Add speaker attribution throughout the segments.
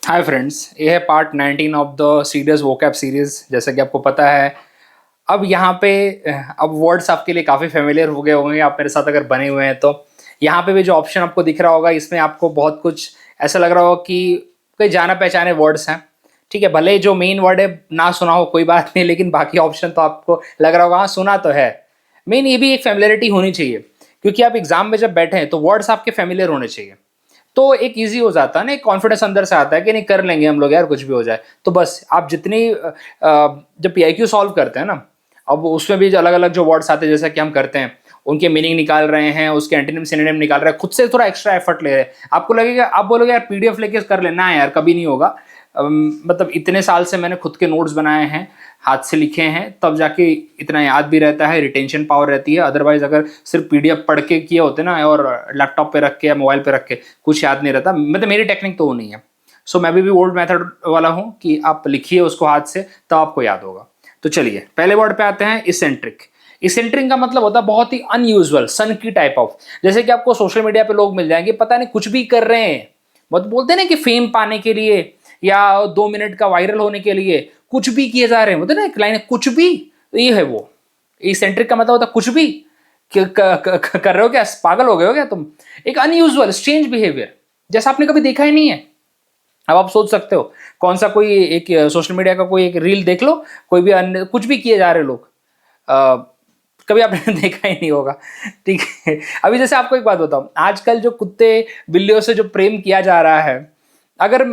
Speaker 1: Hi friends, ये है part 19 of the serious vocab series. जैसा कि आपको पता है, अब यहाँ पे अब वर्ड्स आपके लिए काफ़ी फेमिलियर हो गए होंगे। आप मेरे साथ अगर बने हुए हैं तो यहाँ पे भी जो ऑप्शन आपको दिख रहा होगा, इसमें आपको बहुत कुछ ऐसा लग रहा होगा कि कोई जाना पहचाने वर्ड्स हैं। ठीक है, भले ही जो मेन वर्ड है ना सुना हो कोई बात नहीं, लेकिन बाकी ऑप्शन तो आपको लग रहा होगा हाँ सुना तो है। मेन ये भी एक फेमिलियरिटी होनी चाहिए, क्योंकि आप एग्जाम में जब बैठे हैं तो वर्ड्स आपके फेमिलियर होने चाहिए। तो एक इजी हो जाता है ना, एक कॉन्फिडेंस अंदर से आता है कि नहीं कर लेंगे हम लोग यार, कुछ भी हो जाए। तो बस आप जितनी जब पीआईक्यू सॉल्व करते हैं ना, अब उसमें भी अलग अलग जो वर्ड्स आते हैं जैसा कि हम करते हैं, उनके मीनिंग निकाल रहे हैं, उसके एंटोनिम सिनोनिम निकाल रहे हैं, खुद से थोड़ा एक्स्ट्रा एफर्ट ले रहे हैं। आपको लगेगा, आप बोलोगे यार पीडीएफ लेके कर लेना है यार, कभी नहीं होगा। मतलब इतने साल से मैंने खुद के नोट्स बनाए हैं, हाथ से लिखे हैं, तब जाके इतना याद भी रहता है, रिटेंशन पावर रहती है। अदरवाइज अगर सिर्फ पीडीएफ पढ़ के किए होते ना, और लैपटॉप पे रख के या मोबाइल पे रख के कुछ याद नहीं रहता। मतलब मेरी टेक्निक तो वो नहीं है। सो मैं भी ओल्ड मेथड वाला हूँ कि आप लिखिए उसको हाथ से, तब आपको याद होगा। तो चलिए पहले वर्ड पे आते हैं, इसेंट्रिक। इसेंट्रिक का मतलब होता है बहुत ही अनयूजुअल, सन की टाइप ऑफ। जैसे कि आपको सोशल मीडिया पे लोग मिल जाएंगे, पता नहीं कुछ भी कर रहे हैं, बहुत बोलते हैं ना कि फेम पाने के लिए या 2 मिनट का वायरल होने के लिए कुछ भी किए जा रहे हैं, बोलते हैं ना एक लाइन है कुछ भी। तो ये है वो इसेंट्रिक का मतलब होता है कुछ भी कर रहे हो क्या, पागल हो गए हो क्या तुम। एक अनयूजुअल स्ट्रेंज बिहेवियर जैसा आपने कभी देखा ही नहीं है। अब आप सोच सकते हो कौन सा कोई एक सोशल मीडिया का कोई एक रील देख लो, कोई भी अन्य कुछ भी किए जा रहे लोग, कभी आपने देखा ही नहीं होगा। ठीक है, अभी जैसे आपको एक बात बताऊं, आजकल जो कुत्ते बिल्लियों से जो प्रेम किया जा रहा है, अगर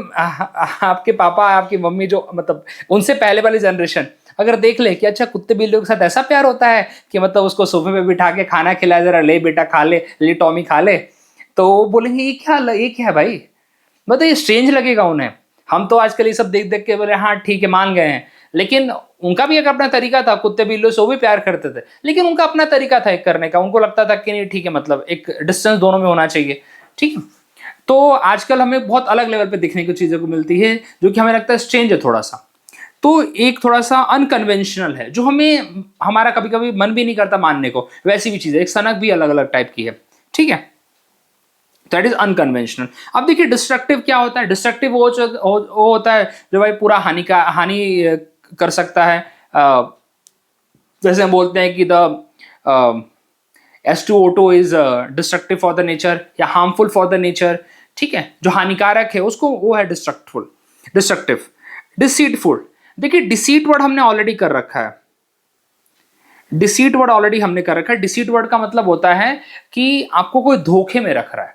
Speaker 1: आपके पापा आपकी मम्मी जो मतलब उनसे पहले वाली जनरेशन अगर देख ले कि अच्छा कुत्ते बिल्लियों के साथ ऐसा प्यार होता है कि मतलब उसको सोफे पे बिठा के खाना खिलाया, जरा ले बेटा खा ले टॉमी खा ले, तो वो बोलेंगे ये क्या है भाई। मतलब ये स्ट्रेंज लगेगा उन्हें। हम तो आजकल ये सब देख देख के बोले हाँ ठीक है मान गए हैं, लेकिन उनका भी एक अपना तरीका था। कुत्ते बिल्लियों से वो भी प्यार करते थे, लेकिन उनका अपना तरीका था एक करने का। उनको लगता था कि नहीं ठीक है, मतलब एक डिस्टेंस दोनों में होना चाहिए। ठीक है, तो आजकल हमें बहुत अलग लेवल पे दिखने की चीज़ों को मिलती है, जो कि हमें लगता है स्ट्रेंज है थोड़ा सा। तो एक थोड़ा सा अनकन्वेंशनल है, जो हमें हमारा कभी कभी मन भी नहीं करता मानने को। वैसी भी चीज़ है, एक सनक भी अलग अलग टाइप की है। ठीक है, दैट इज अनकन्वेंशनल। अब देखिए डिस्ट्रक्टिव क्या होता है। डिस्ट्रक्टिव वो होता है जो भाई पूरा हानि कर सकता है। जैसे हम बोलते हैं कि the H2O2 is destructive for the nature या हार्मफुल फॉर द नेचर। ठीक है, जो हानिकारक है उसको वो है डिस्ट्रक्टिव। डिसीटफुल, देखिए डिसीट वर्ड हमने ऑलरेडी कर रखा है। डिसीट वर्ड ऑलरेडी हमने कर रखा है। डिसीट वर्ड का मतलब होता है कि आपको कोई धोखे में रख रहा है,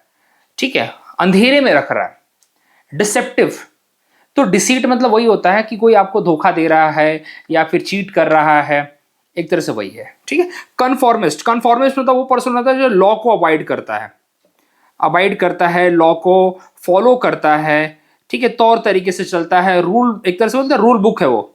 Speaker 1: ठीक है, अंधेरे में रख रहा है। डिसेप्टिव, तो डिसीट मतलब वही होता है कि कोई आपको धोखा दे रहा है या फिर चीट कर रहा है, एक तरह से वही है। ठीक है, कन्फॉर्मिस्ट, कन्फॉर्मिस्ट मतलब वो पर्सन होता है जो लॉ को अवॉइड करता है, लॉ को फॉलो करता है। ठीक है, तौर तरीके से चलता है, रूल, एक तरह से बोलते हैं रूल बुक है वो,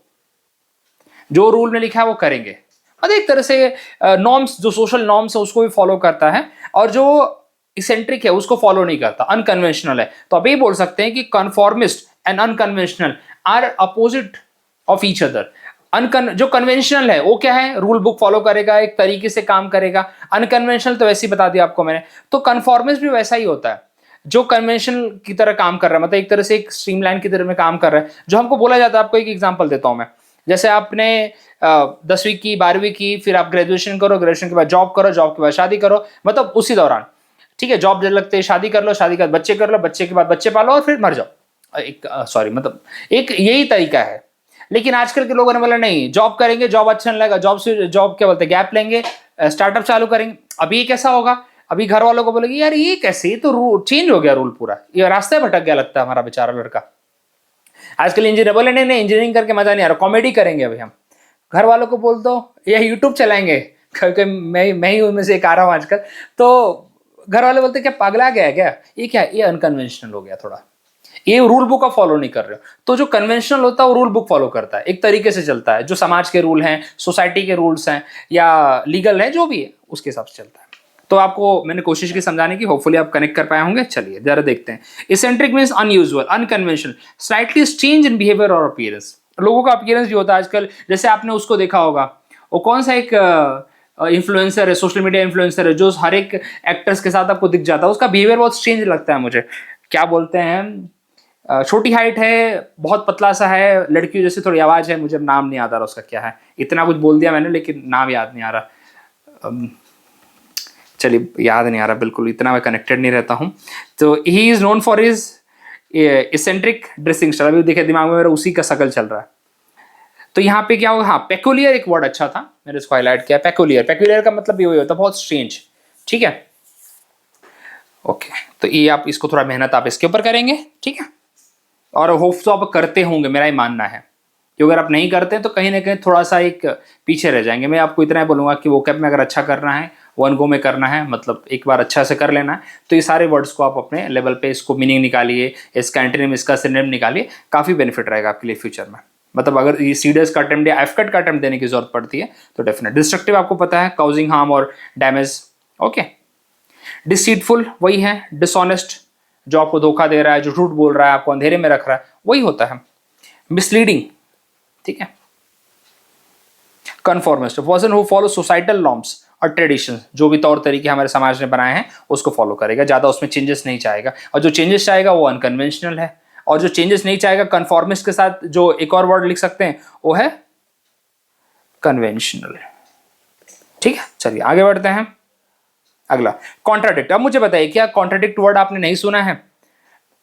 Speaker 1: जो रूल में लिखा है वो करेंगे। मतलब एक तरह से नॉर्म्स, जो सोशल नॉर्म्स है उसको भी फॉलो करता है, और जो इसेंट्रिक है उसको फॉलो नहीं करता, अनकन्वेंशनल है। तो आप ये बोल सकते हैं कि conformist and unconventional are opposite of each other. जो कन्वेंशनल है वो क्या है, रूल बुक फॉलो करेगा, एक तरीके से काम करेगा। अनकन्वेंशनल तो वैसे ही बता दिया आपको मैंने। तो कन्फॉर्मिस्ट भी वैसा ही होता है, जो कन्वेंशन की तरह काम कर रहा है, मतलब एक तरह से एक स्ट्रीमलाइन की तरह में काम कर रहा है, जो हमको बोला जाता है। आपको एक एग्जांपल देता हूं मैं। जैसे आपने 10वीं की, 12वीं की, फिर आप ग्रेजुएशन करो, ग्रेजुएशन के बाद जॉब करो, जॉब के बाद शादी करो, मतलब उसी दौरान। ठीक है, जॉब लगते ही शादी कर लो, शादी के बाद बच्चे कर लो, बच्चे के बाद बच्चे पालो और फिर मर जाओ। एक सॉरी मतलब एक यही तरीका है। लेकिन आजकल के लोगों ने बोला नहीं, जॉब करेंगे, जॉब अच्छा नहीं लगेगा, जॉब क्या बोलते हैं, गैप लेंगे, स्टार्टअप चालू करेंगे। अभी ये कैसा होगा, अभी घर वालों को बोलेगी यार ये कैसे, ये तो रूल चेंज हो गया, रूल पूरा, ये रास्ता भटक गया लगता है हमारा बेचारा लड़का। आजकल इंजीनियर बोले नहीं इंजीनियरिंग करके मजा नहीं आ रहा, कॉमेडी करेंगे अभी हम। घर वालों को बोल दो या यूट्यूब चलाएंगे, क्योंकि मैं ही उनमें से एक आ रहा हूँ आजकल। तो घर वाले बोलते क्या पागला गया है क्या, ये क्या, ये अनकन्वेंशनल हो गया थोड़ा, ये रूल बुक का फॉलो नहीं कर रहे हो। तो जो कन्वेंशनल होता है वो रूल बुक फॉलो करता है, एक तरीके से चलता है, जो समाज के रूल हैं, सोसाइटी के रूल्स हैं या लीगल है, जो भी है उसके हिसाब से चलता है। तो आपको मैंने कोशिश की समझाने की, होपफुली आप कनेक्ट कर पाए होंगे। चलिए जरा देखते हैं। Eccentric means unusual, unconventional, slightly strange in behaviour और अपीयरेंस। लोगों का अपीयरेंस भी होता है आजकल। जैसे आपने उसको देखा होगा, वो कौन सा एक इन्फ्लुएंसर है, सोशल मीडिया इन्फ्लुएंसर है, जो हर एक एक्टर्स के साथ आपको दिख जाता है, उसका बिहेवियर बहुत स्ट्रेंज लगता है मुझे। क्या बोलते हैं, छोटी हाइट है, बहुत पतला सा है, लड़कियों जैसी थोड़ी आवाज़ है, मुझे नाम नहीं याद आ रहा उसका क्या है, इतना कुछ बोल दिया मैंने लेकिन नाम याद नहीं आ रहा। चलिए याद नहीं आ रहा बिल्कुल, इतना मैं कनेक्टेड नहीं रहता हूँ। तो he is known for his eccentric dressing style. अभी देखिए दिमाग में मेरा उसी का शकल चल रहा है। तो यहाँ पे क्या होगा, हाँ पेकुलियर एक वर्ड अच्छा था, मैंने इसको हाईलाइट किया। पेकुलियर, पेकुलियर का मतलब ये होता है बहुत स्ट्रेंज, ठीक है। ओके, तो ये आप इसको थोड़ा मेहनत आप इसके ऊपर करेंगे, ठीक है। और होप तो आप करते होंगे, मेरा ही मानना है कि अगर आप नहीं करते हैं तो कहीं ना कहीं थोड़ा सा एक पीछे रह जाएंगे। मैं आपको इतना ही बोलूँगा कि वोकैब में अगर अच्छा करना है, वन गो में करना है, मतलब एक बार अच्छा से कर लेना है, तो ये सारे वर्ड्स को आप अपने लेवल पे इसको मीनिंग निकालिए, इसका एंटोनिम, इसका सिनोनिम निकालिए, काफ़ी बेनिफिट रहेगा आपके लिए फ्यूचर में। मतलब अगर ये सीडीएस का अटेम्प्ट या एफकट का अटेम्प्ट देने की जरूरत पड़ती है तो डेफिनेट। डिस्ट्रक्टिव आपको पता है, काउजिंग हार्म और डैमेज, ओके। डिसीटफुल वही है, डिसऑनेस्ट जो आपको धोखा दे रहा है, जो झूठ बोल रहा है, आपको अंधेरे में रख रहा है, वही होता है। मिसलीडिंग, ठीक है। Conformist, person who follow societal norms और ट्रेडिशन, जो भी तौर तरीके हमारे समाज ने बनाए हैं उसको फॉलो करेगा, ज़्यादा उसमें चेंजेस नहीं चाहेगा। और जो चेंजेस चाहेगा वो अनकन्वेंशनल है। और जो चेंजेस नहीं चाहेगा, कन्फॉर्मिस्ट के साथ जो एक और वर्ड लिख सकते हैं वो है कन्वेंशनल, ठीक है। चलिए आगे बढ़ते हैं। अगला कॉन्ट्राडिक्ट। अब मुझे बताइए, क्या कॉन्ट्राडिक्ट वर्ड आपने नहीं सुना है?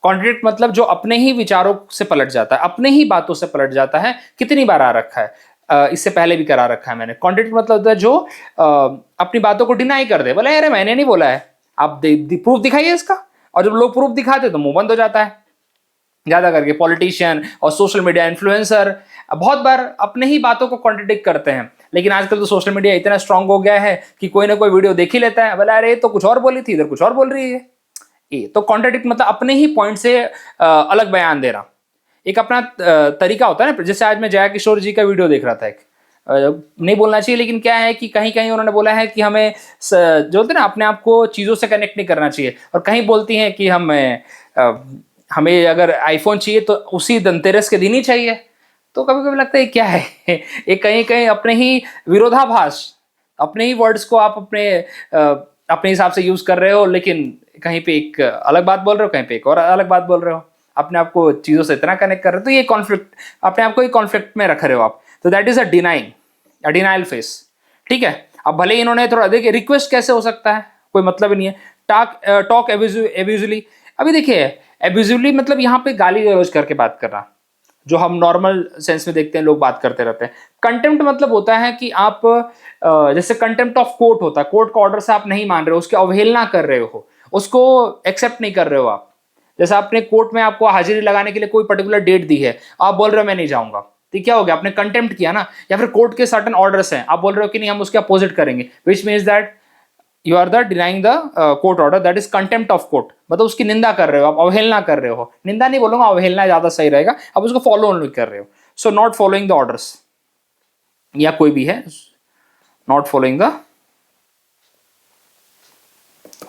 Speaker 1: कॉन्ट्रडिक्ट मतलब जो अपने ही विचारों से पलट जाता है, अपने ही बातों से पलट जाता है। कितनी बार आ रखा है, इससे पहले भी करा रखा है मैंने। कॉन्ट्रडिक्ट मतलब होता है जो अपनी बातों को डिनाई कर दे, बोले अरे मैंने नहीं बोला है, आप प्रूफ दिखाइए इसका। और जब लोग प्रूफ दिखाते तो मुंह बंद हो जाता है। ज्यादा करके पॉलिटिशियन और सोशल मीडिया इन्फ्लुएंसर बहुत बार अपने ही बातों को कॉन्ट्रडिक्ट करते हैं। लेकिन आजकल तो सोशल मीडिया इतना स्ट्रांग हो गया है कि कोई ना कोई वीडियो देख ही लेता है, बोला अरे तो कुछ और बोली थी, इधर कुछ और बोल रही है। ये तो कॉन्ट्रडिक्ट मतलब अपने ही पॉइंट से अलग बयान देना। एक अपना तरीका होता है ना। जैसे आज मैं जया किशोर जी का वीडियो देख रहा था, एक नहीं बोलना चाहिए लेकिन क्या है कि कहीं कहीं उन्होंने बोला है कि हमें जो होते हैं ना अपने आप को चीज़ों से कनेक्ट नहीं करना चाहिए, और कहीं बोलती हैं कि हमें अगर आईफोन चाहिए तो उसी धनतेरस के दिन ही चाहिए। तो कभी कभी लगता है क्या है एक कहीं कहीं अपने ही विरोधाभास, अपने ही वर्ड्स को आप अपने हिसाब से यूज कर रहे हो, लेकिन कहीं पे एक अलग बात बोल रहे हो, कहीं पे एक और अलग बात बोल रहे हो, अपने आप को चीजों से इतना कनेक्ट कर रहे हो, तो ये कॉन्फ्लिक्ट, अपने आप को ही कॉन्फ्लिक्ट में रख रहे हो आप। तो that is a denial face, ठीक है। अब भले ही इन्होंने थोड़ा देखिए, रिक्वेस्ट कैसे हो सकता है, कोई मतलब ही नहीं है। टॉक एब्यूजिवली, अभी देखिए एब्यूजिवली मतलब यहाँ पे गाली गलौज करके बात करना, जो हम नॉर्मल सेंस में देखते हैं लोग बात करते रहते हैं। कंटेम्प्ट मतलब होता है कि आप जैसे कंटेम्प्ट ऑफ कोर्ट होता है, कोर्ट का ऑर्डर से आप नहीं मान रहे हो, उसकी अवहेलना कर रहे हो, उसको एक्सेप्ट नहीं कर रहे हो आप। जैसे आपने कोर्ट में आपको हाजिरी लगाने के लिए कोई पर्टिकुलर डेट दी है, आप बोल रहे हो मैं नहीं जाऊंगा, तो क्या हो गया, आपने कंटेम्प्ट किया ना। या फिर कोर्ट के सर्टेन ऑर्डर्स हैं, आप बोल रहे हो कि नहीं हम उसके अपोजिट करेंगे, which means that you are the denying the court order, that is contempt of court. मतलब उसकी निंदा कर रहे हो आप, अवहेलना कर रहे हो। निंदा नहीं बोलूंगा, अवहेलना ज्यादा सही रहेगा, आप उसको फॉलो नहीं कर रहे हो। So not following the orders, या कोई भी है नॉट फॉलोइंग द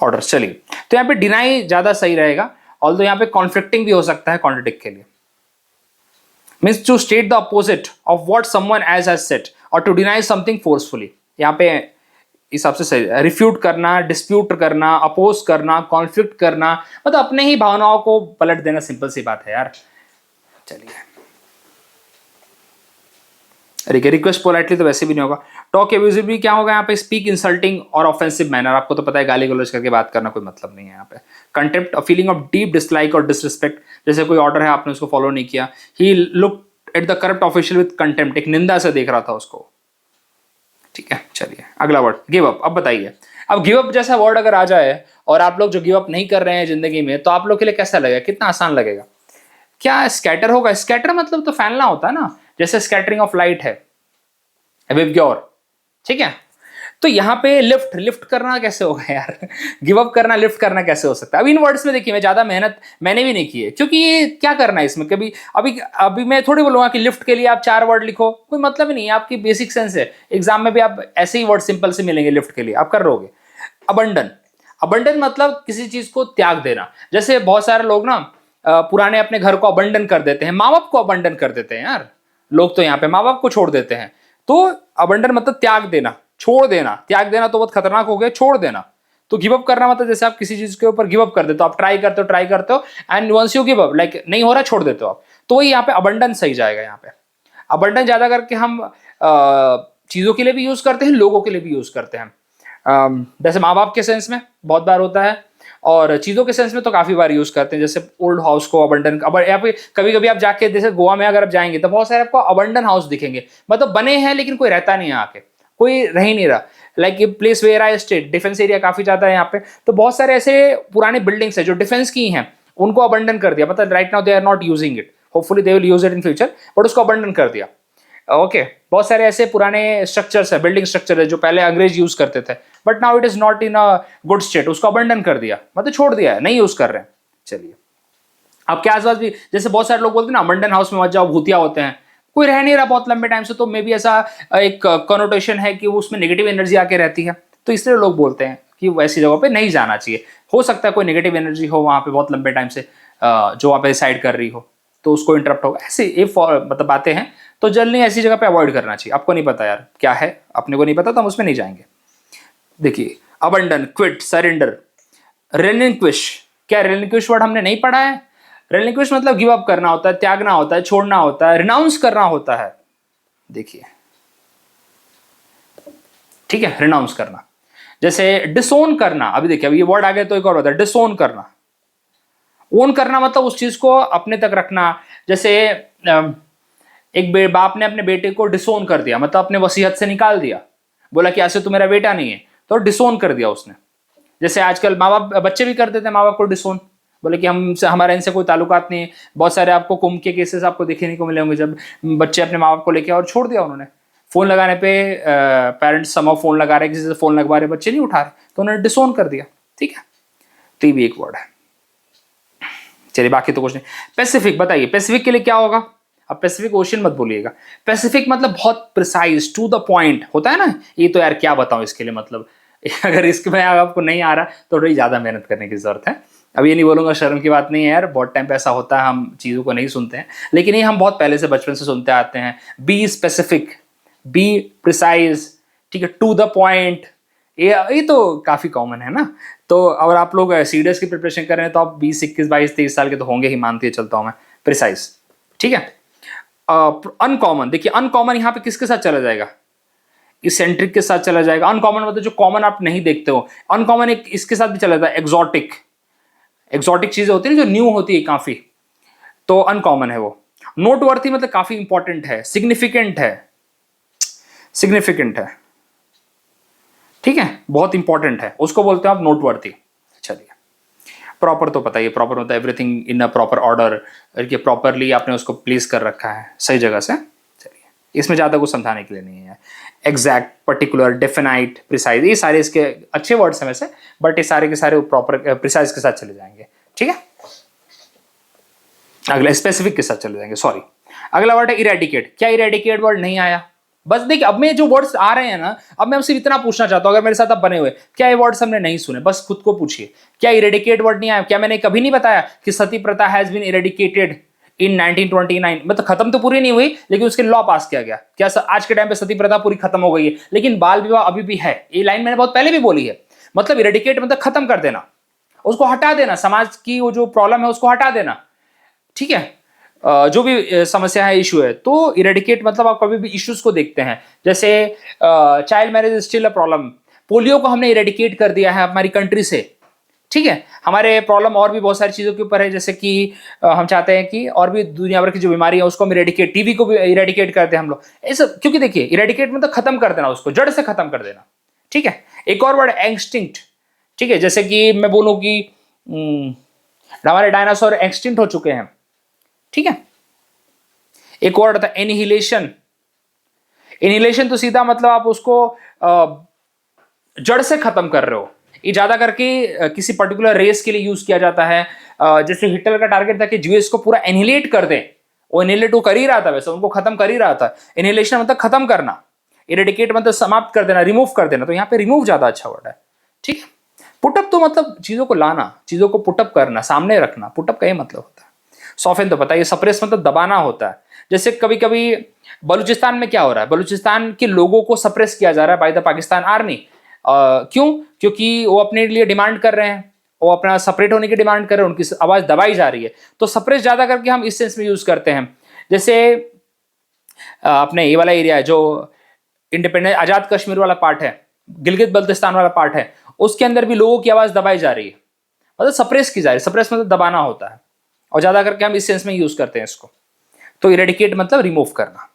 Speaker 1: ऑर्डर्स। चलिए, तो यहाँ पे डिनाई ज्यादा सही रहेगा, ऑल्दो यहाँ पे कॉन्फ्लिक्टिंग भी हो सकता है कॉन्ट्रडिक्ट के लिए। Means to state the opposite of what someone else has said, और टू डिनाई समथिंग फोर्सफुली। यहाँ पे हिसाब से सही, रिफ्यूट करना, डिस्प्यूट करना, अपोज करना, कॉन्फ्लिक्ट करना, मतलब अपने ही भावनाओं को पलट देना। सिंपल सी बात है यार। चलिए, रिक्वेस्ट पोलाइटली तो वैसे भी नहीं होगा। टॉक एब्यूजिवली क्या होगा यहाँ पे, स्पीक इंसल्टिंग और ऑफेंसिव मैनर। आपको तो पता है गाली गलौज करके बात करना कोई मतलब नहीं है यहाँ पे। Contempt, a feeling of deep dislike और डिसरिस्पेक्ट, जैसे कोई ऑर्डर है आपने उसको फॉलो नहीं किया। He look at the corrupt official with contempt, एक निंदा से देख रहा था उसको, ठीक है। चलिए अगला वर्ड गिव अप। अब बताइए, अब गिव अप जैसा वर्ड अगर आ जाए और आप लोग जो गिव अप नहीं कर रहे हैं जिंदगी में, तो आप लोग के लिए कैसा लगेगा, कितना आसान लगेगा? क्या स्कैटर होगा? स्कैटर मतलब तो फैलना होता है ना, जैसे स्कैटरिंग ऑफ लाइट है, विबग्योर, ठीक है। तो यहाँ पे लिफ्ट करना कैसे होगा यार गिव अप करना, लिफ्ट करना कैसे हो सकता है? अब इन वर्ड्स में देखिए, मैं ज्यादा मेहनत मैंने भी नहीं की है, क्योंकि ये क्या करना है इसमें कभी। अभी मैं थोड़ी बोलूंगा कि लिफ्ट के लिए आप 4 वर्ड लिखो, कोई मतलब ही नहीं है। आपकी बेसिक सेंस है, एग्जाम में भी आप ऐसे ही वर्ड सिंपल से मिलेंगे लिफ्ट के लिए, आप कर रहोगे। अबंडन, अबंडन मतलब किसी चीज को त्याग देना। जैसे बहुत सारे लोग ना पुराने अपने घर को अबंडन कर देते हैं, माँ बाप को अबंडन कर देते हैं यार लोग, तो यहाँ पे माँ बाप को छोड़ देते हैं। तो अबंडन मतलब त्याग देना, छोड़ देना। त्याग देना तो बहुत खतरनाक हो गया, छोड़ देना। तो गिव अप करना मतलब जैसे आप किसी चीज के ऊपर गिव अप कर देते हो, आप ट्राई करते हो and once you give up, like नहीं हो रहा छोड़ देते हो आप, तो वही यहाँ पे अबंडेंस सही जाएगा। यहाँ पे अबंडेंस ज्यादा करके हम चीजों के लिए भी यूज करते हैं, लोगों के लिए भी यूज करते हैं। जैसे माँ बाप के सेंस में बहुत बार होता है, और चीजों के सेंस में तो काफी बार यूज करते हैं। जैसे ओल्ड हाउस को अबंडन, या फिर कभी कभी आप जाके जैसे गोवा में अगर आप जाएंगे तो बहुत सारे आपको अबंडन हाउस दिखेंगे, मतलब बने हैं लेकिन कोई रहता नहीं है, आके कोई रह ही नहीं रहा। लाइक ये place where I state, defence area काफी ज्यादा है यहाँ पे, तो बहुत सारे ऐसे पुराने बिल्डिंग्स है जो डिफेंस की हैं, उनको अबंडन कर दिया, मतलब right now they are not using it, hopefully they will use it in future, but उसको अबंडन कर दिया। ओके बहुत सारे ऐसे पुराने स्ट्रक्चर्स है, बिल्डिंग स्ट्रक्चर है जो पहले अंग्रेज यूज करते थे, but now it is not in a good state, उसको अबंडन कर दिया, मतलब छोड़ दिया है, नहीं यूज कर रहे हैं। चलिए आपके आसपास भी जैसे बहुत सारे लोग बोलते हैं ना अबंडन हाउस में मत जाओ, भूतिया होते हैं, कोई रह नहीं रहा बहुत लंबे टाइम से, तो मे बी ऐसा एक कनोटेशन है कि उसमें नेगेटिव एनर्जी आके रहती है, तो इसलिए लोग बोलते हैं कि वैसी जगह पे नहीं जाना चाहिए। हो सकता है कोई नेगेटिव एनर्जी हो वहां पे बहुत लंबे टाइम से, जो वहां पे रिसाइड कर रही हो, तो उसको इंटरप्ट होगा, ऐसे ये मतलब बातें हैं। तो जल्दी ऐसी जगह पे अवॉइड करना चाहिए। आपको नहीं पता यार क्या है, अपने को नहीं पता तो हम उसमें नहीं जाएंगे। देखिए अबंडन, क्विट, सरेंडर, रेलिंक्विश, क्या रेलिंक्विश वर्ड हमने नहीं पढ़ा है? रेलिंक्विश मतलब गिव अप करना होता है, त्यागना होता है, छोड़ना होता है, रिनाउंस करना होता है। देखिए ठीक है, रिनाउंस करना। जैसे डिसोन करना, अभी देखिए अभी ये वर्ड आ गया तो एक और होता है डिसोन करना। ओन करना मतलब उस चीज को अपने तक रखना। जैसे एक बाप ने अपने बेटे को डिसोन कर दिया, मतलब अपने वसीयत से निकाल दिया, बोला कि ऐसे तो मेरा बेटा नहीं है, तो डिसोन कर दिया उसने। जैसे आजकल माँ बाप, बच्चे भी कर देते हैं माँ बाप को डिसोन, बोले कि हमारा इनसे कोई ताल्लुकात नहीं है। बहुत सारे आपको कुंभ के केसेस आपको देखने को मिले होंगे, जब बच्चे अपने माँ बाप को लेके और छोड़ दिया उन्होंने। फोन लगाने पे पेरेंट्स समाव फोन लगा रहे, किसी से फोन लगवा रहे, बच्चे नहीं उठा रहे, तो उन्होंने डिसोन कर दिया। ठीक है, तो ये भी एक वर्ड है। चलिए बाकी तो कुछ नहीं। पैसिफिक, बताइए पैसिफिक के लिए क्या होगा? अब पैसिफिक ओशन मत बोलिएगा, पैसिफिक मतलब बहुत प्रिसाइज, टू द पॉइंट होता है ना। ये तो यार क्या बताऊं इसके लिए, मतलब अगर इसमें आपको नहीं आ रहा तो थोड़ी ज्यादा मेहनत करने की जरूरत है। अब ये नहीं बोलूंगा, शर्म की बात नहीं है यार, बहुत टाइम पे ऐसा होता है हम चीजों को नहीं सुनते हैं, लेकिन ये हम बहुत पहले से बचपन से सुनते आते हैं। बी स्पेसिफिक, बी प्रिसाइज, ठीक है, टू द पॉइंट, ये तो काफी कॉमन है ना। तो अगर आप लोग सीडीएस की प्रिपरेशन कर रहे हैं तो आप 20, 21, 22, 23 साल के तो होंगे ही, मानते चलता हूं मैं। प्रिसाइज, ठीक है। अनकॉमन, देखिए अनकॉमन यहां पे किसके साथ चला जाएगा? इसेंट्रिक के साथ चला जाएगा। अनकॉमन मतलब जो कॉमन आप नहीं देखते हो। अनकॉमन एक इसके साथ भी चला जाता है, एक्सोटिक, एक्सोटिक चीजें होती है जो न्यू होती है काफी, तो अनकॉमन है वो। नोटवर्थी मतलब काफी इंपॉर्टेंट है, सिग्निफिकेंट है, सिग्निफिकेंट है, ठीक है, बहुत इंपॉर्टेंट है, उसको बोलते हैं आप नोटवर्थी। चलिए प्रॉपर तो पता ही है, प्रॉपर होता है everything in a proper order, properly आपने उसको प्लेस कर रखा है सही जगह से। चलिए इसमें ज्यादा कुछ समझाने के लिए नहीं है। एग्जैक्ट, पर्टिकुलर, डेफिनाइट, प्रिसाइज, ये सारे इसके अच्छे वर्ड्स हैं वैसे, बट ये सारे के सारे प्रॉपर प्रिसाइज के साथ चले जाएंगे। ठीक है, अगला स्पेसिफिक के साथ चले जाएंगे, सॉरी। अगला वर्ड है इरेडिकेट। क्या इरेडिकेट वर्ड नहीं आया? बस देखिए अब मैं जो वर्ड्स आ रहे हैं ना, अब मैं आपसे इतना पूछना चाहता हूं, अगर मेरे साथ आप बने हुए, क्या ये वर्ड्स हमने नहीं सुने? बस खुद को पूछिए, क्या इरेडिकेट वर्ड नहीं आया? क्या मैंने कभी नहीं बताया कि सती प्रथा हैज बीन इरेडिकेटेड इन 1929? मतलब खत्म तो पूरी नहीं हुई, लेकिन उसके लॉ पास किया गया। क्या आज के टाइम पे सती प्रथा पूरी खत्म हो गई है, लेकिन बाल विवाह अभी भी है? ये लाइन मैंने बहुत पहले भी बोली है। मतलब इरेडिकेट मतलब खत्म कर देना, उसको हटा देना, समाज की वो जो प्रॉब्लम है उसको हटा देना। ठीक है, जो भी समस्या है, इशू है, तो इरेडिकेट मतलब आप कभी भी इश्यूज को देखते हैं। जैसे child marriage is still a problem, polio को हमने इरेडिकेट कर दिया है हमारी कंट्री से। ठीक है, हमारे प्रॉब्लम और भी बहुत सारी चीजों के ऊपर है, जैसे कि हम चाहते हैं कि और भी दुनिया भर की जो बीमारी है उसको हम इरेडिकेट, टीवी को भी इरेडिकेट करते हैं हम लोग ऐसा, क्योंकि देखिए इरेडिकेट मतलब खत्म कर देना, उसको जड़ से खत्म कर देना। ठीक है, एक और वर्ड एक्सटिंक्ट। ठीक है, जैसे कि मैं बोलूं कि हमारे डायनासोर एक्सटिंक्ट हो चुके हैं। ठीक है, एक वर्ड था एनिहिलेशन। एनिहिलेशन तो सीधा मतलब आप उसको जड़ से खत्म कर रहे हो। ये ज्यादा करके किसी पर्टिकुलर रेस के लिए यूज किया जाता है। जैसे हिटलर का टारगेट था कि ज्यूस को पूरा एनिहिलेट कर दे, वो एनिहिलेट वो कर ही रहा था, वैसे उनको खत्म कर ही रहा था। एनिहिलेशन मतलब खत्म करना, इरेडिकेट मतलब समाप्त कर देना, रिमूव कर देना, तो यहाँ पे रिमूव ज्यादा अच्छा वर्ड है। ठीक है, पुटअप तो मतलब चीजों को लाना, चीजों को पुटअप करना, सामने रखना, पुटअप का ये मतलब होता है। सॉफ्टन तो पता है, सप्रेस मतलब दबाना होता है। जैसे कभी कभी बलूचिस्तान में क्या हो रहा है, बलूचिस्तान के लोगों को सप्रेस किया जा रहा है बाय द पाकिस्तान आर्मी। क्यों? क्योंकि वो अपने लिए डिमांड कर रहे हैं, वो अपना सेपरेट होने की डिमांड कर रहे हैं, उनकी आवाज दबाई जा रही है। तो सप्रेस ज्यादा करके हम इस सेंस में यूज करते हैं। जैसे अपने ये वाला एरिया है जो इंडिपेंडेंट आजाद कश्मीर वाला पार्ट है, गिलगित बल्तिस्तान वाला पार्ट है, उसके अंदर भी लोगों की आवाज दबाई जा रही है, मतलब सप्रेस की जा रही है। सप्रेस मतलब दबाना होता है, और ज्यादा करके हम इस सेंस में यूज करते हैं इसको। तो इरेडिकेट मतलब रिमूव करना।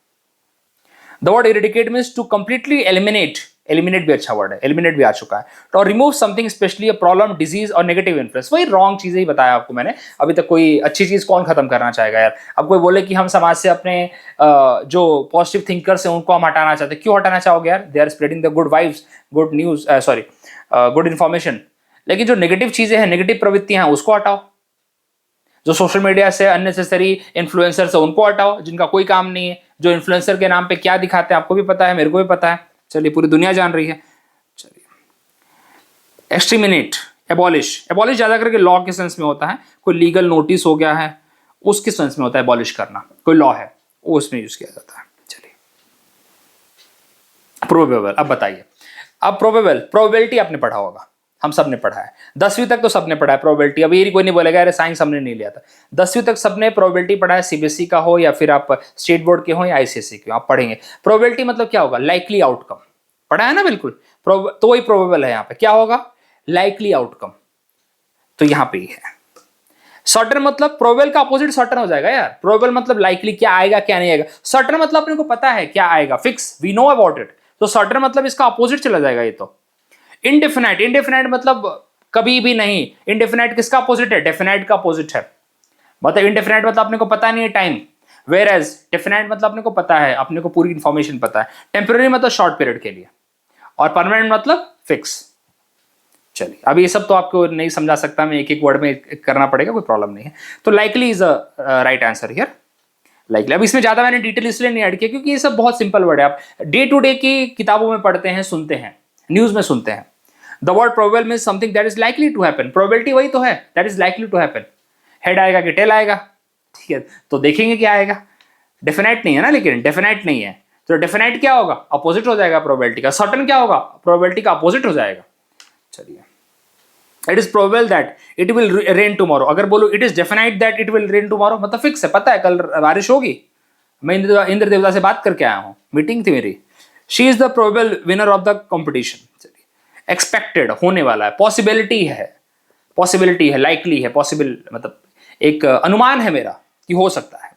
Speaker 1: The word eradicate means to completely eliminate. Eliminate भी अच्छा वर्ड है, एलिमिनेट भी आ चुका है। तो remove something specially a problem, disease और नेगेटिव इन्फ्लुएंस। वही रॉन्ग चीजें ही बताया आपको मैंने अभी तक। कोई अच्छी चीज कौन खत्म करना चाहेगा यार? अब कोई बोले कि हम समाज से अपने जो पॉजिटिव थिंकर्स हैं उनको हम हटाना चाहते हैं, क्यों हटाना चाहोगे यार? They are spreading the good vibes, good news, sorry good information. लेकिन जो नेगेटिव चीजें हैं, नेगेटिव प्रवृत्तियां हैं, उसको हटाओ। जो सोशल मीडिया से अननेसेसरी इन्फ्लुएंसर्स है उनको हटाओ, जिनका कोई काम नहीं है, जो इन्फ्लुएंसर के नाम पे क्या दिखाते हैं आपको भी पता है, मेरे को भी पता है, चलिए पूरी दुनिया जान रही है। चलिए एक्सट्रीमिनेट, एबॉलिश। एबॉलिश ज्यादा करके लॉ के सेंस में होता है, कोई लीगल नोटिस हो गया है उसके सेंस में होता है एबॉलिश करना, कोई लॉ है वो उसमें यूज किया जाता है। चलिए प्रोबेबल, अब बताइए। अब प्रोबेबल, प्रोबेबिलिटी आपने पढ़ा होगा, हम सब ने पढ़ा है, 10वीं तक तो सबने पढ़ा है प्रोबेबिलिटी। अब ये कोई नहीं बोलेगा अरे साइंस हमने नहीं लिया था। 10वीं तक सबने प्रोबेबिलिटी पढ़ा है, सीबीएसई का हो या फिर आप स्टेट बोर्ड के हो या आईसीएसई के हो, आप पढ़ेंगे। प्रोबेबिलिटी मतलब क्या होगा? लाइकली आउटकम, पढ़ा है ना बिल्कुल। तो वही प्रोबेबल है, यहाँ पे क्या होगा? Likely outcome. तो यहाँ पे ही है। सर्टेन मतलब प्रोबेबल का अपोजिट सर्टेन हो जाएगा यार। प्रोबेबल मतलब लाइकली, क्या आएगा क्या नहीं आएगा। सर्टेन मतलब अपने को पता है क्या आएगा, fix, we know about it. तो सर्टेन मतलब इसका अपोजिट चला जाएगा ये तो। इनडेफिनाइट, इनडेफिनाइट मतलब कभी भी नहीं। इनडेफिनाइट किसका अपोजिट है? डेफिनाइट का अपोजिट है। मतलब इनडेफिनाइट मतलब अपने को पता नहीं है टाइम, वेयर एज डेफिनाइट मतलब अपने को पता है, अपने को पूरी इंफॉर्मेशन पता है। टेम्पररी मतलब शॉर्ट पीरियड के लिए, और परमानेंट मतलब फिक्स। चलिए अब ये सब तो आपको नहीं समझा सकता मैं, एक एक वर्ड में करना पड़ेगा, कोई प्रॉब्लम नहीं है। तो likely is a right answer here, likely. अब इसमें ज्यादा मैंने डिटेल इसलिए नहीं ऐड किया क्योंकि ये सब बहुत सिंपल वर्ड है, आप डे टू डे की किताबों में पढ़ते हैं, सुनते हैं, न्यूज में सुनते हैं। The word probable means something that is likely to happen. Probability वही तो है, that is likely to happen. Head आएगा कि टेल आएगा, ठीक है, तो देखेंगे क्या आएगा। डेफिनेट नहीं है ना, लेकिन डेफिनेट नहीं है तो डेफिनेट क्या होगा? अपोजिट हो जाएगा प्रोबेबिलिटी का। सर्टेन क्या होगा? प्रोबेबिलिटी का अपोजिट हो जाएगा। चलिए, it is probable that it will rain tomorrow. अगर बोलो it is definite that it will rain tomorrow, मतलब फिक्स है, पता है कल बारिश होगी। मैं इंद्र देवता से बात करके आया हूं, मीटिंग थी मेरी। She is the probable winner of the competition. Expected, होने वाला है, पॉसिबिलिटी है, पॉसिबिलिटी है, लाइकली है, पॉसिबल मतलब एक अनुमान है मेरा कि हो सकता है।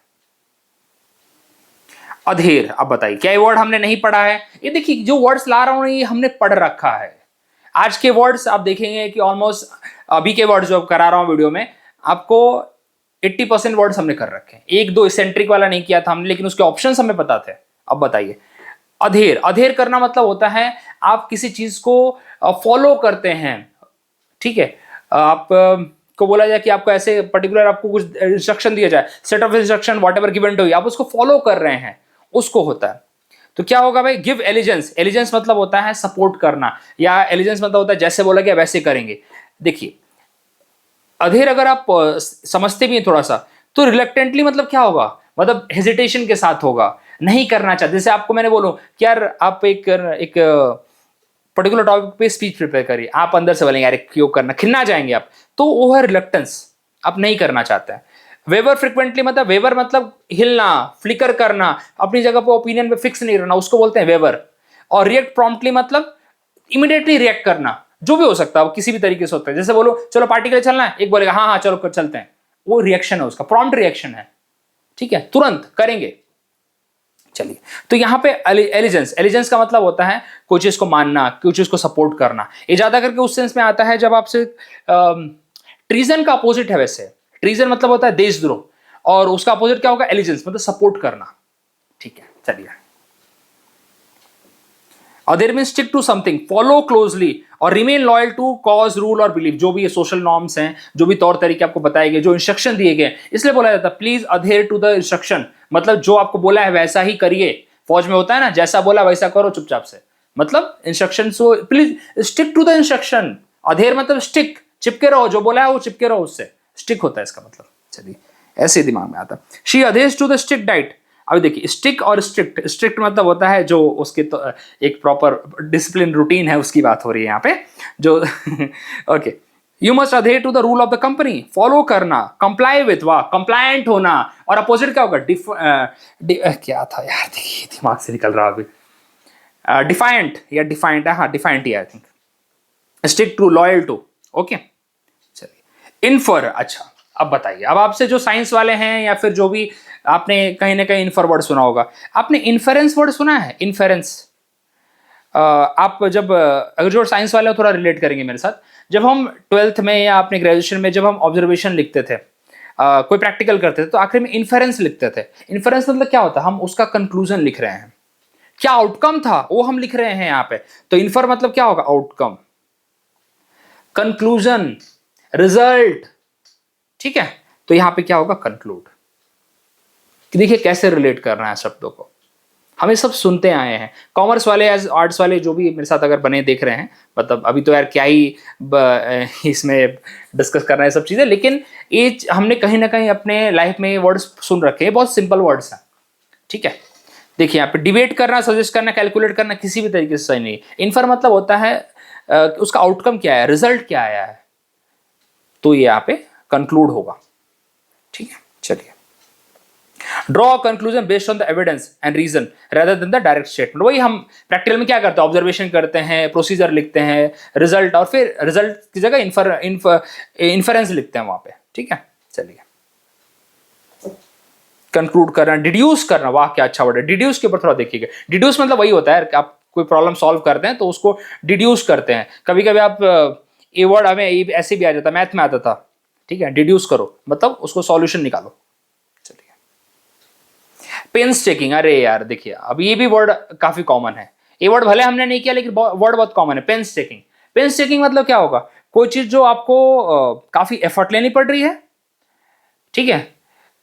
Speaker 1: अधेर, अब बताइए क्या ये वर्ड हमने नहीं पढ़ा है? ये देखिए जो वर्ड्स ला रहा हूं ये हमने पढ़ रखा है। आज के वर्ड्स आप देखेंगे कि ऑलमोस्ट, अभी के वर्ड्स जो करा रहा हूं वीडियो में आपको 80% वर्ड्स हमने कर रखे हैं। एक दो इसेंट्रिक वाला नहीं किया था हमने, लेकिन उसके ऑप्शंस हमें पता थे। अब बताइए अधेर, अधेर करना मतलब होता है आप किसी चीज को फॉलो करते हैं, ठीक है। आप को बोला जाए कि आपको ऐसे पर्टिकुलर आपको कुछ इंस्ट्रक्शन दिया जाए, set of instruction whatever given to you, आप उसको फॉलो कर रहे हैं, उसको होता है। तो क्या होगा भाई? Give allegiance. एलिजेंस मतलब होता है सपोर्ट करना, या एलिजेंस मतलब होता है जैसे बोला गया वैसे करेंगे। देखिए अधेर अगर आप समझते भी हैं थोड़ा सा, तो रिलक्टेंटली मतलब क्या होगा? मतलब हेजिटेशन के साथ होगा, नहीं करना चाहते। जैसे आपको मैंने बोलूं कि यार आप एक पर्टिकुलर टॉपिक पे स्पीच प्रिपेयर करिए, आप अंदर से बोलेंगे यार क्यों करना, खिन्ना जाएंगे आप, तो वो है रिलक्टेंस, आप नहीं करना चाहते हैं। वेवर फ्रिक्वेंटली मतलब, वेवर मतलब हिलना, फ्लिकर करना, अपनी जगह पर ओपिनियन पे फिक्स नहीं रहना, उसको बोलते हैं वेवर। और रिएक्ट प्रॉम्प्टली मतलब इमीडिएटली रिएक्ट करना, जो भी हो सकता है, वो किसी भी तरीके से होता है। जैसे बोलो चलो पार्टी के लिए चलना है, एक बोलेगा हाँ हाँ चलो चलते हैं, वो रिएक्शन है उसका, प्रॉम्प्ट रिएक्शन है, ठीक है, तुरंत करेंगे। चलिए, तो यहां पे एलिजेंस, एलिजेंस का मतलब होता है कोई चीज को मानना, कोई चीज को सपोर्ट करना। ये ज्यादा करके उस सेंस में आता है जब आपसे ट्रीजन का अपोजिट है। वैसे ट्रीजन मतलब होता है देशद्रोह, और उसका अपोजिट क्या होगा? एलिजेंस मतलब सपोर्ट करना, ठीक है। चलिए, adhere mean stick to something, follow closely और remain loyal to cause, rule और बिलीफ। जो भी ये सोशल नॉर्म्स हैं, जो भी तौर तरीके आपको बताए गए, जो इंस्ट्रक्शन दिए गए, इसलिए बोला जाता है please adhere to the instruction. मतलब जो आपको बोला है वैसा ही करिए। फौज में होता है ना, जैसा बोला वैसा करो चुपचाप से, मतलब instruction, so please stick to the instruction. Adhere मतलब स्टिक, चिपके रहो, जो बोला है वो चिपके रहो उससे, स्टिक होता है इसका मतलब। चलिए, ऐसे दिमाग में आता। She adheres to the strict diet. अब देखिए स्टिक और स्ट्रिक्ट, स्ट्रिक्ट मतलब होता है जो उसके तो एक प्रॉपर डिसिप्लिन रूटीन है, उसकी बात हो रही है यहाँ पे जो okay. You must adhere to the rule of the company, follow करना, कंप्लाई विथ, वाह कंप्लायंट होना। और अपोजिट क्या होगा? क्या था यार, देखिए दिमाग से निकल रहा अभी, डिफाइंट या डिफाइंट है, हाँ डिफाइंट ही I think, stick to, loyal to, okay चलिए। इन्फर, अच्छा अब बताइए, अब आपसे जो साइंस वाले हैं या फिर जो भी, आपने कहीं ना कहीं इन्फर वर्ड सुना होगा। आपने इन्फेरेंस वर्ड सुना है? इन्फेरेंस, आप जब अगर जो साइंस वाले हो थोड़ा रिलेट करेंगे मेरे साथ, जब हम ट्वेल्थ में या अपने ग्रेजुएशन में जब हम ऑब्जर्वेशन लिखते थे, कोई प्रैक्टिकल करते थे, तो आखिर में इन्फेरेंस लिखते थे। इन्फेरेंस मतलब क्या होता है? हम उसका कंक्लूजन लिख रहे हैं, क्या आउटकम था वो हम लिख रहे हैं यहाँ पे। तो इन्फर मतलब क्या होगा? आउटकम, कंक्लूजन, रिजल्ट, ठीक है। तो यहां पे क्या होगा? कंक्लूड। देखिए कैसे रिलेट करना है शब्दों को, हमें सब सुनते आए हैं। कॉमर्स वाले या आर्ट्स वाले जो भी मेरे साथ अगर बने देख रहे हैं, मतलब अभी तो यार क्या ही इसमें डिस्कस करना है सब चीजें, लेकिन ये हमने कहीं ना कहीं अपने लाइफ में वर्ड्स सुन रखे हैं, बहुत सिंपल वर्ड्स हैं, ठीक है। देखिए यहाँ पे डिबेट करना, सजेस्ट करना, कैलकुलेट करना किसी भी तरीके से सही नहीं। इन्फर मतलब होता है उसका आउटकम क्या है, रिजल्ट क्या आया है, तो ये यहाँ पे कंक्लूड होगा, ठीक है। चलिए, draw conclusion based on the evidence and reason rather than the direct statement. वही हम प्रैक्टिकल में क्या करते हैं? ऑब्जर्वेशन करते हैं, प्रोसीजर लिखते हैं, रिजल्ट, और फिर रिजल्ट की जगह इन्फरेंस लिखते हैं वहां पे, ठीक है। चलिए, कंक्लूड करना, डिड्यूस करना, वाह क्या अच्छा वर्ड है। डिड्यूस के ऊपर थोड़ा देखिएगा। डिड्यूस मतलब वही होता है कि आप कोई प्रॉब्लम सॉल्व करते हैं तो उसको डिड्यूस करते हैं। कभी कभी आप ये वर्ड हमें ऐसे भी आ जाता, मैथ में आता था, ठीक है। डिड्यूस करो मतलब उसको सॉल्यूशन निकालो। चलिए, पेंस टेकिंग, अरे यार देखिए अब ये भी वर्ड काफी कॉमन है। ये वर्ड भले हमने नहीं किया लेकिन वर्ड बहुत कॉमन है, पेंस टेकिंग। पेंस टेकिंग मतलब क्या होगा? कोई चीज जो आपको काफी एफर्ट लेनी पड़ रही है, ठीक है।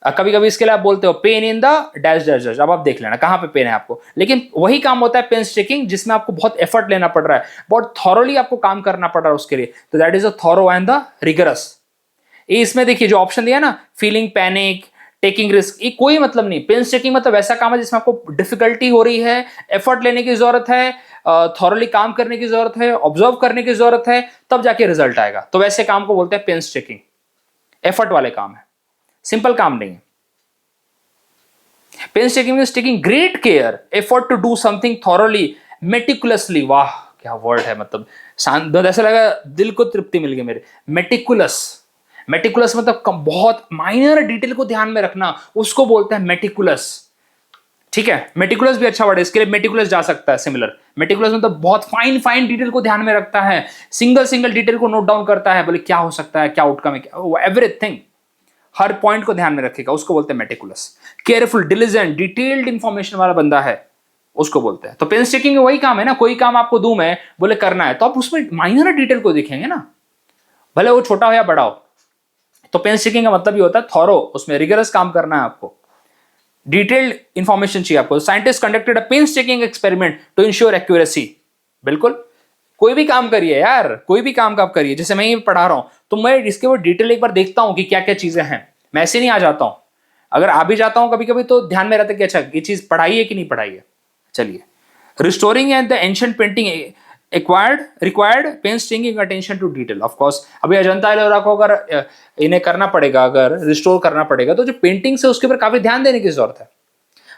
Speaker 1: कभी कभी इसके लिए आप बोलते हो pain in the dash dash dash, अब आप देख लेना कहां पे पेन है आपको, लेकिन वही काम होता है पेंस टेकिंग जिसमें आपको बहुत एफर्ट लेना पड़ रहा है, बहुत थॉरोली आपको काम करना पड़ रहा है उसके लिए, तो that is a thorough and the rigorous. इसमें देखिए जो ऑप्शन दिया ना, फीलिंग पैनिक, टेकिंग रिस्क, ये कोई मतलब नहीं। पेंस टेकिंग मतलब वैसा काम है जिसमें आपको डिफिकल्टी हो रही है, एफर्ट लेने की जरूरत है, थॉरली काम करने की जरूरत है, ऑब्जर्व करने की जरूरत है, तब जाके रिजल्ट आएगा। तो वैसे काम को बोलते हैं पेंस टेकिंग, एफर्ट वाले काम है, सिंपल काम नहीं है। Painstaking means taking great care, effort to do something thoroughly, meticulously, वाह क्या वर्ड है, मतलब ऐसा लगा दिल को तृप्ति मिल गई मेरे। मेटिकुलस, मेटिकुलस मतलब बहुत माइनर डिटेल को ध्यान में रखना, उसको बोलते हैं मेटिकुलस, ठीक है। मेटिकुलस भी अच्छा वर्ड है, इसके लिए मेटिकुलस जा सकता है सिमिलर। मेटिकुलस मतलब बहुत फाइन फाइन डिटेल को ध्यान में रखता है, सिंगल सिंगल डिटेल को नोट डाउन करता है, बोले क्या हो सकता है, क्या आउटकम है, एवरीथिंग, हर पॉइंट को ध्यान में रखेगा, उसको बोलते हैं meticulous. Careful, diligent, detailed information वाला बंदा है, उसको बोलते हैं। तो पेंस टेकिंग वही काम है ना, कोई काम आपको दूं मैं, बोले करना है, तो आप उसमें माइनर डिटेल को देखेंगे ना, भले वो छोटा हो या बड़ा हो। तो पेंस टेकिंग का मतलब ये होता है थॉरो, उसमें रिगरस काम करना है आपको, डिटेल्ड इंफॉर्मेशन चाहिए आपको। Scientist conducted a painstaking experiment to ensure accuracy. बिल्कुल, कोई भी काम करिए यार, कोई भी काम का आप करिए, जैसे मैं ये पढ़ा रहा हूं तो मैं इसके ऊपर डिटेल एक बार देखता हूं कि क्या क्या चीजें हैं, मैं ऐसे नहीं आ जाता हूं। अगर आ भी जाता हूं कभी कभी तो ध्यान में रहता है कि अच्छा ये चीज पढ़ाई है कि नहीं पढ़ाई है। चलिए, restoring and the ancient painting required painstaking attention to detail. Of course अभी अजंता एलोरा को अगर इन्हें करना पड़ेगा, अगर रिस्टोर करना पड़ेगा, तो जो पेंटिंग्स है उसके ऊपर काफी ध्यान देने की जरूरत है।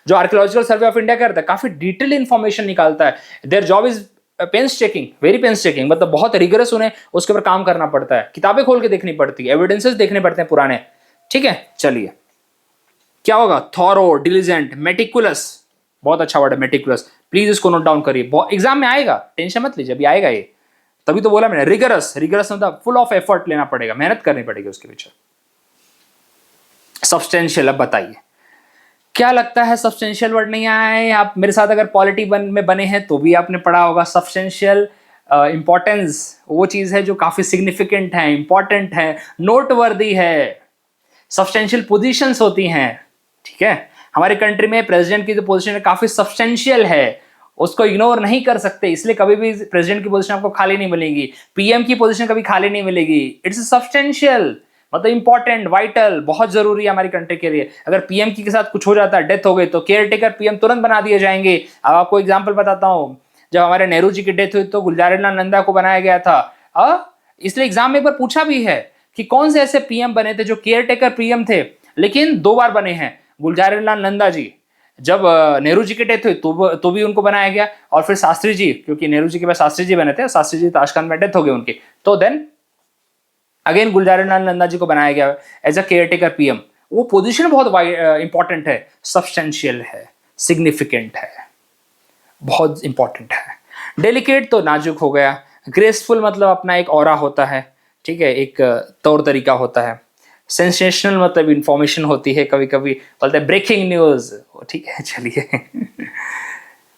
Speaker 1: जो आर्कियोलॉजिकल सर्वे ऑफ इंडिया करता है काफी डिटेल इंफॉर्मेशन निकालता है, their job is painstaking, very painstaking, मतलब बहुत रिगरस उन्हें उसके ऊपर काम करना पड़ता है, किताबें खोल के देखनी पड़ती है, एविडेंसेस देखने पड़ते हैं पुराने, ठीक है। चलिए, क्या होगा? थॉरो, डिलिजेंट, मेटिकुलस, बहुत अच्छा वर्ड है मेटिकुलस, प्लीज इसको नोट डाउन करिए, एग्जाम में आएगा, टेंशन मत लीजिए, अभी आएगा ये, तभी तो बोला मैंने। रिगरस, रिगरस मतलब फुल ऑफ एफर्ट लेना पड़ेगा, मेहनत करनी पड़ेगी उसके पीछे। सब्सटेंशियल, अब बताइए क्या लगता है सब्सटेंशियल वर्ड नहीं आया है? आप मेरे साथ अगर पॉलिटी में बने हैं तो भी आपने पढ़ा होगा। सब्सटेंशियल इंपॉर्टेंस वो चीज है जो काफी सिग्निफिकेंट है, इंपॉर्टेंट है, नोटवर्दी है। सब्सटेंशियल पोजीशंस होती हैं, ठीक है। हमारे कंट्री में प्रेसिडेंट की जो पोजीशन है काफी सब्सटेंशियल है, उसको इग्नोर नहीं कर सकते, इसलिए कभी भी प्रेसिडेंट की पोजीशन आपको खाली नहीं मिलेगी, पीएम की पोजीशन कभी खाली नहीं मिलेगी, इट्स सब्सटेंशियल। मतलब इंपॉर्टेंट, वाइटल, बहुत जरूरी है हमारी कंट्री के लिए। अगर पीएम के साथ कुछ हो जाता है, डेथ हो गई, तो केयर टेकर पीएम तुरंत बना दिए जाएंगे। अब आपको एग्जाम्पल बताता हूँ, जब हमारे नेहरू जी की डेथ हुई तो गुलजारीलाल नंदा को बनाया गया था। इसलिए एग्जाम में एक बार पूछा भी है कि कौन से ऐसे पीएम बने थे जो केयर टेकर पीएम थे, लेकिन 2 बार बने हैं। गुलजारीलाल नंदा जी, जब नेहरू जी की डेथ हुई तो भी उनको बनाया गया, और फिर शास्त्री जी, क्योंकि नेहरू जी के बाद शास्त्री जी बने थे, शास्त्री जी ताशकंद में डेथ हो गई उनकी, तो देन अगेन गुलजारीलाल नंदा जी को बनाया गया as a caretaker PM. वो पोजीशन बहुत इंपॉर्टेंट है, सब्सटेंशियल है, सिग्निफिकेंट है, बहुत इंपॉर्टेंट है। डेलिकेट तो नाजुक हो गया। ग्रेसफुल मतलब अपना एक ऑरा होता है, ठीक है, एक तौर तरीका होता है। सेंसेशनल मतलब इंफॉर्मेशन होती है, कभी कभी बोलते हैं ब्रेकिंग न्यूज, ठीक है, चलिए।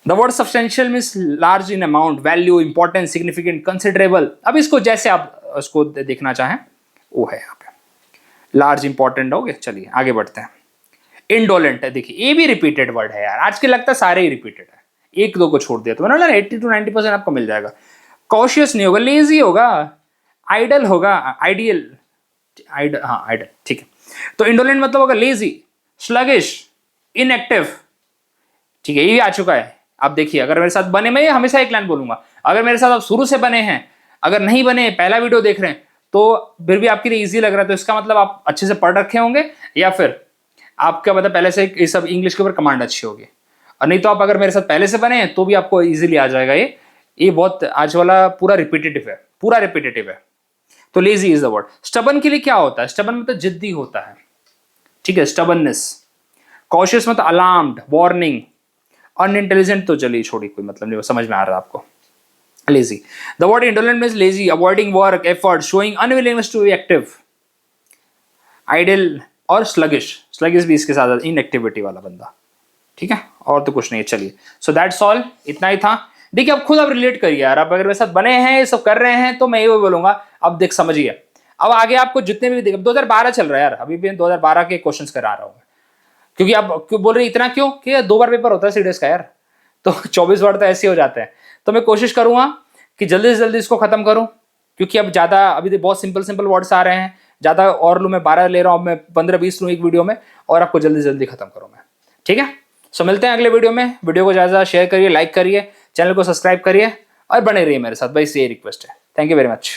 Speaker 1: The word substantial means large in amount, value, important, significant, considerable. अब इसको जैसे आप उसको देखना चाहें वो है यहाँ पे, लार्ज, इंपॉर्टेंट हो गए। चलिए आगे बढ़ते हैं। इंडोलेंट है, देखिए ये भी रिपीटेड वर्ड है यार, आज के लगता है सारे ही रिपीटेड है, एक दो को छोड़ दिया तो मैंने 80 to 90% आपको मिल जाएगा। कॉशियस नहीं होगा, लेजी होगा, आइडल होगा, आइडियल, आइडल, हाँ आइडल, ठीक है। तो इंडोलेंट मतलब होगा लेजी, स्लगिश, इनएक्टिव, ठीक है, ये भी आ चुका है। आप देखिए, अगर मेरे साथ बने, मैं हमेशा एक लाइन बोलूंगा, अगर मेरे साथ आप शुरू से बने हैं, अगर नहीं बने पहला वीडियो देख रहे हैं, तो फिर भी आपके लिए इजी लग रहा है, तो इसका मतलब आप अच्छे से पढ़ रखे होंगे, या फिर आपका मतलब पहले से ये सब इंग्लिश के ऊपर कमांड अच्छी होगी। और नहीं तो आप अगर मेरे साथ पहले से बने हैं तो भी आपको इजीली आ जाएगा। ये बहुत आज वाला पूरा रिपीटेटिव है, पूरा रिपीटेटिव है। तो lazy is the word. Stubborn के लिए क्या होता है? स्टबन मतलब जिद्दी होता है, ठीक है, स्टबननेस। कॉशियस मतलब अलार्म्ड, वार्निंग। अनइंटेलिजेंट तो चलिए छोड़िए, कोई मतलब नहीं, समझ में आ रहा है आपको। Lazy, the word indolent means lazy, avoiding work, effort, showing unwillingness to be active. Idle और स्लगिश, स्लगिश भी इसके साथ इनएक्टिविटी वाला बंदा, ठीक है, और तो कुछ नहीं है। चलिए, सो दैट्स ऑल, इतना ही था। देखिए अब खुद आप रिलेट करिए यार, आप अगर मेरे साथ बने हैं, ये सब कर रहे हैं, तो मैं ये बोलूंगा अब देख समझिए। अब आगे आपको जितने भी 2012 चल रहा है यार, अभी भी 2012 के क्वेश्चंस करा रहा हूं मैं, क्योंकि आप क्यों बोल रहे इतना क्यों, कि 2 बार पेपर होता है सीडीएस का यार, तो 24 वर्ड तो ऐसे हो जाते हैं। तो मैं कोशिश करूंगा कि जल्दी से जल्दी इसको खत्म करूं, क्योंकि अब ज्यादा अभी बहुत सिंपल सिंपल वर्ड्स आ रहे हैं, ज्यादा और लूँ मैं 12 ले रहा हूं, मैं 15-20 लूँ एक वीडियो में, और आपको जल्दी जल्दी खत्म करूं मैं, ठीक है। सो मिलते हैं अगले वीडियो में। वीडियो को ज़्यादा शेयर करिए, लाइक करिए, चैनल को सब्सक्राइब करिए, और बने रहिए मेरे साथ, बस ये रिक्वेस्ट है। Thank you very much.